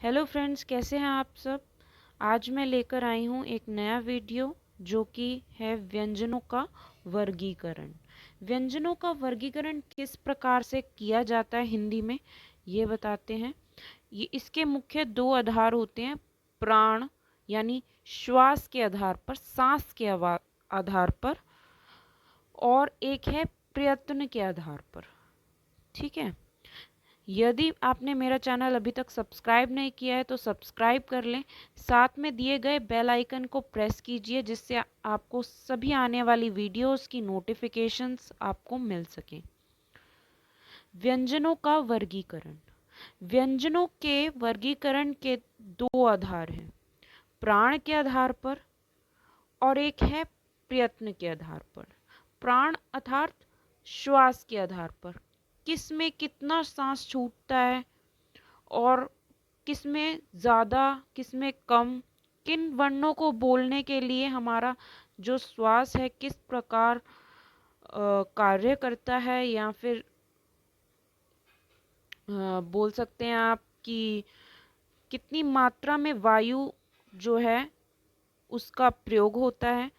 Hello friends, कैसे हैं आप सब। आज मैं लेकर आई हूँ एक नया वीडियो जो कि है व्यंजनों का वर्गीकरण। व्यंजनों का वर्गीकरण किस प्रकार से किया जाता है हिंदी में, ये बताते हैं। ये इसके मुख्य दो आधार होते हैं, प्राण यानी श्वास के आधार पर, सांस के आधार पर, और एक है प्रयत्न के आधार पर। ठीक है। यदि आपने मेरा चैनल अभी तक सब्सक्राइब नहीं किया है तो सब्सक्राइब कर लें, साथ में दिए गए बेल आइकन को प्रेस कीजिए जिससे आपको सभी आने वाली वीडियोस की नोटिफिकेशंस आपको मिल सकें। व्यंजनों का वर्गीकरण। व्यंजनों के वर्गीकरण के दो आधार हैं, प्राण के आधार पर और एक है प्रयत्न के आधार पर। प्राण अर्थात श्वास के आधार पर, किस में कितना सांस छूटता है और किस में ज़्यादा, किस में कम, किन वर्णों को बोलने के लिए हमारा जो श्वास है किस प्रकार कार्य करता है, या फिर बोल सकते हैं आप कि कितनी मात्रा में वायु जो है उसका प्रयोग होता है,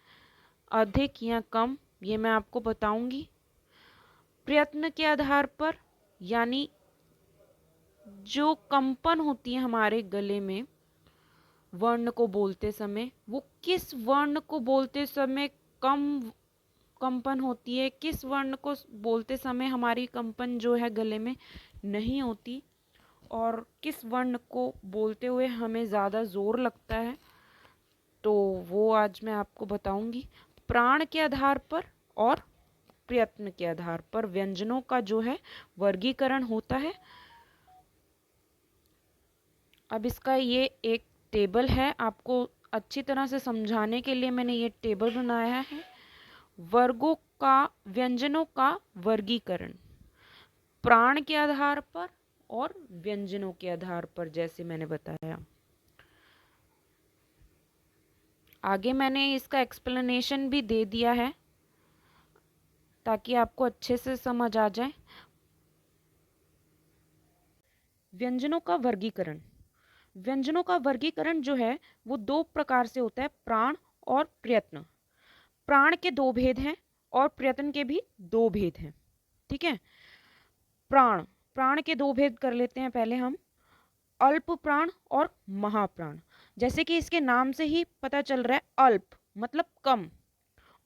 अधिक या कम, ये मैं आपको बताऊंगी। प्रयत्न के आधार पर यानी जो कंपन होती है हमारे गले में वर्ण को बोलते समय, वो किस वर्ण को बोलते समय कम कंपन होती है, किस वर्ण को बोलते समय हमारी कंपन जो है गले में नहीं होती, और किस वर्ण को बोलते हुए हमें ज़्यादा जोर लगता है, तो वो आज मैं आपको बताऊंगी। प्राण के आधार पर और प्रयत्न के आधार पर व्यंजनों का जो है वर्गीकरण होता है। अब इसका ये एक टेबल है, आपको अच्छी तरह से समझाने के लिए मैंने ये टेबल बनाया है। वर्गों का, व्यंजनों का वर्गीकरण प्राण के आधार पर और व्यंजनों के आधार पर, जैसे मैंने बताया। आगे मैंने इसका एक्सप्लेनेशन भी दे दिया है ताकि आपको अच्छे से समझ आ जाए। व्यंजनों का वर्गीकरण। व्यंजनों का वर्गीकरण जो है वो दो प्रकार से होता है, प्राण और प्रयत्न। प्राण के दो भेद हैं और प्रयत्न के भी दो भेद हैं। ठीक है। प्राण, प्राण के दो भेद कर लेते हैं पहले हम, अल्प प्राण और महाप्राण। जैसे कि इसके नाम से ही पता चल रहा है, अल्प मतलब कम,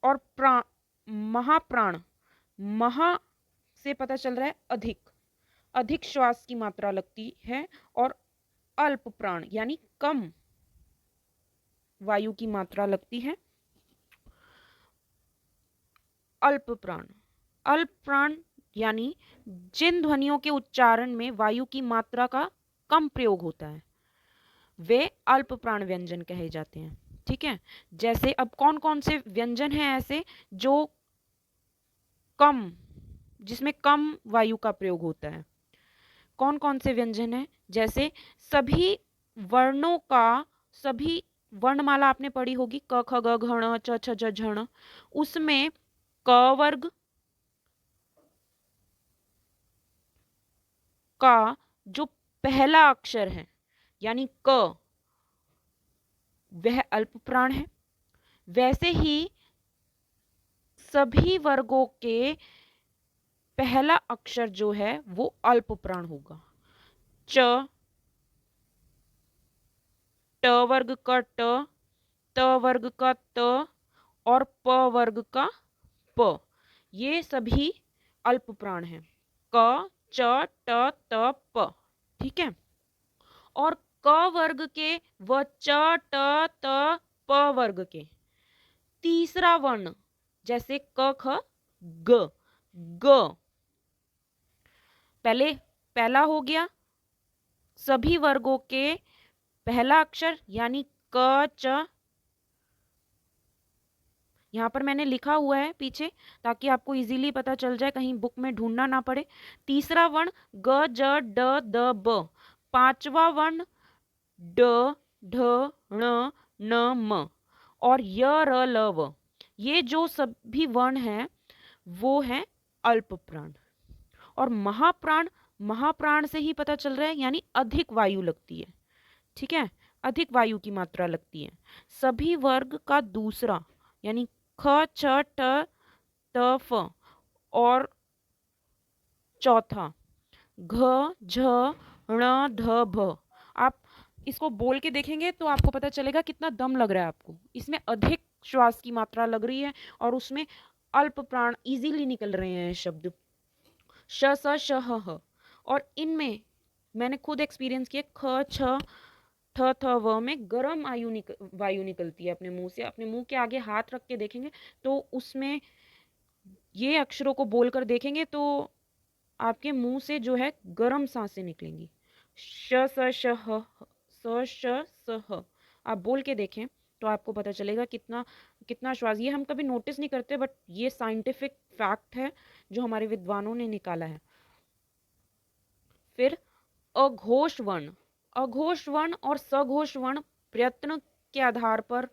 और प्राण महाप्राण, महा से पता चल रहा है अधिक, अधिक श्वास की मात्रा लगती है, और अल्प प्राण यानी कम वायु की मात्रा लगती है। अल्प प्राण, अल्प प्राण यानी जिन ध्वनियों के उच्चारण में वायु की मात्रा का कम प्रयोग होता है वे अल्प प्राण व्यंजन कहे जाते हैं। ठीक है। जैसे अब कौन कौन से व्यंजन हैं ऐसे जो कम, जिसमें कम वायु का प्रयोग होता है, कौन कौन से व्यंजन हैं। जैसे सभी वर्णों का, सभी वर्णमाला आपने पढ़ी होगी, क ख ग घ ण च छ ज झ ण, उसमें क वर्ग का जो पहला अक्षर है यानी क, वह अल्प प्राण है। वैसे ही सभी वर्गों के पहला अक्षर जो है वो अल्प प्राण होगा। च, ट वर्ग का ट, त वर्ग का त, और प वर्ग का प, ये सभी अल्प प्राण हैं। क, च, ट, त, प। ठीक है। और क वर्ग के व च, ट, त, प वर्ग के तीसरा वर्ण, जैसे क, ख, ग, ग, पहले पहला हो गया सभी वर्गों के पहला अक्षर यानी क, च, यहाँ पर मैंने लिखा हुआ है पीछे ताकि आपको इजीली पता चल जाए, कहीं बुक में ढूंढना ना पड़े। तीसरा वर्ण ग, ज, ड, द, ब। पांचवा वर्ण ड, ढ, ण, न, म, और य, र, ल, व। ये जो सभी वर्ण हैं वो हैं अल्प प्राण। और महाप्राण, महाप्राण से ही पता चल रहा है यानी अधिक वायु लगती है। ठीक है, अधिक वायु की मात्रा लगती है। सभी वर्ग का दूसरा यानी ख छ ट त फ और चौथा घ झ ण ध भ। आप इसको बोल के देखेंगे तो आपको पता चलेगा कितना दम लग रहा है आपको। इसमें अधिक श्वास की मात्रा लग रही है और उसमें अल्प प्राण इजीली निकल रहे हैं शब्द। श स श ह ह। और इनमें मैंने खुद एक्सपीरियंस किया, ख छ ठ थ व में गर्म वायु निकलती है अपने मुंह से। अपने मुंह के आगे हाथ रख के देखेंगे तो उसमें ये अक्षरों को बोलकर देखेंगे तो आपके मुंह से जो है गर्म सांसें निकलेंगी। श स श ह स श स ह। आप बोल के देखें तो आपको पता चलेगा कितना कितना श्वास। ये हम कभी नोटिस नहीं करते बट ये साइंटिफिक फैक्ट है जो हमारे विद्वानों ने निकाला है। फिर अघोष वर्ण। अघोष वर्ण और सघोष वर्ण प्रयत्न के आधार पर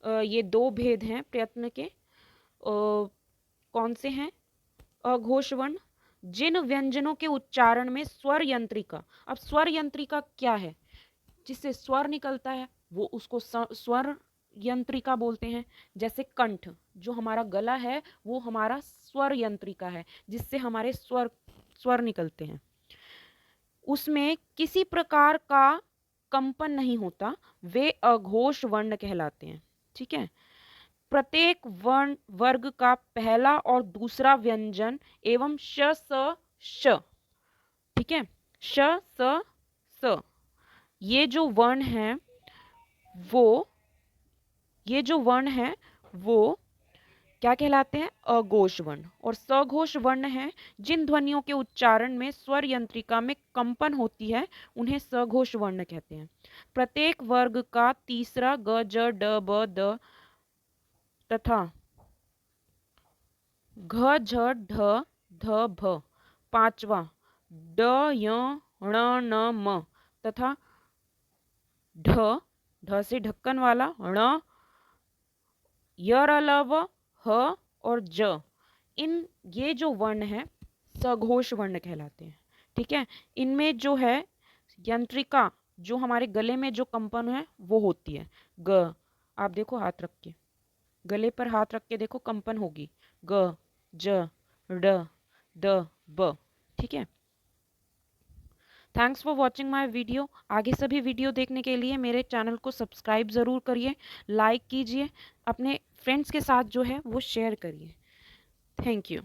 ये दो भेद हैं प्रयत्न के। कौन से हैं? अघोष वर्ण जिन व्यंजनों के उच्चारण में स्वर यंत्रिका, अब स्वर यंत्रिका क्या है? जिससे स्वर निकलता है वो उसको स्वर यंत्रिका बोलते हैं। जैसे कंठ, जो हमारा गला है वो हमारा स्वर यंत्रिका है जिससे हमारे स्वर निकलते हैं। उसमें किसी प्रकार का कंपन नहीं होता, वे अघोष वर्ण कहलाते हैं। ठीक है, प्रत्येक वर्ण वर्ग का पहला और दूसरा व्यंजन एवं श स श, ठीक है, श स स, ये जो वर्ण है वो क्या कहलाते हैं? अघोष वर्ण। और सघोष वर्ण है जिन ध्वनियों के उच्चारण में स्वर यंत्रिका में कंपन होती है उन्हें सघोष वर्ण कहते हैं। प्रत्येक वर्ग का तीसरा ग ज ड ब द तथा घ झ ढ ध भ, पांचवा ड य ण न म तथा ढ से ढक्कन वाला ण, य र ल व ह और ज, ये जो वर्ण है सघोष वर्ण कहलाते हैं। ठीक है, इनमें जो है यंत्रिका, जो हमारे गले में जो कंपन है वो होती है ग। आप देखो हाथ रख के, गले पर हाथ रख के देखो, कंपन होगी ग ज ड द ब। ठीक है, thanks for watching my video. आगे सभी वीडियो देखने के लिए मेरे चैनल को सब्सक्राइब ज़रूर करिए, लाइक कीजिए, अपने फ्रेंड्स के साथ जो है वो शेयर करिए। Thank you.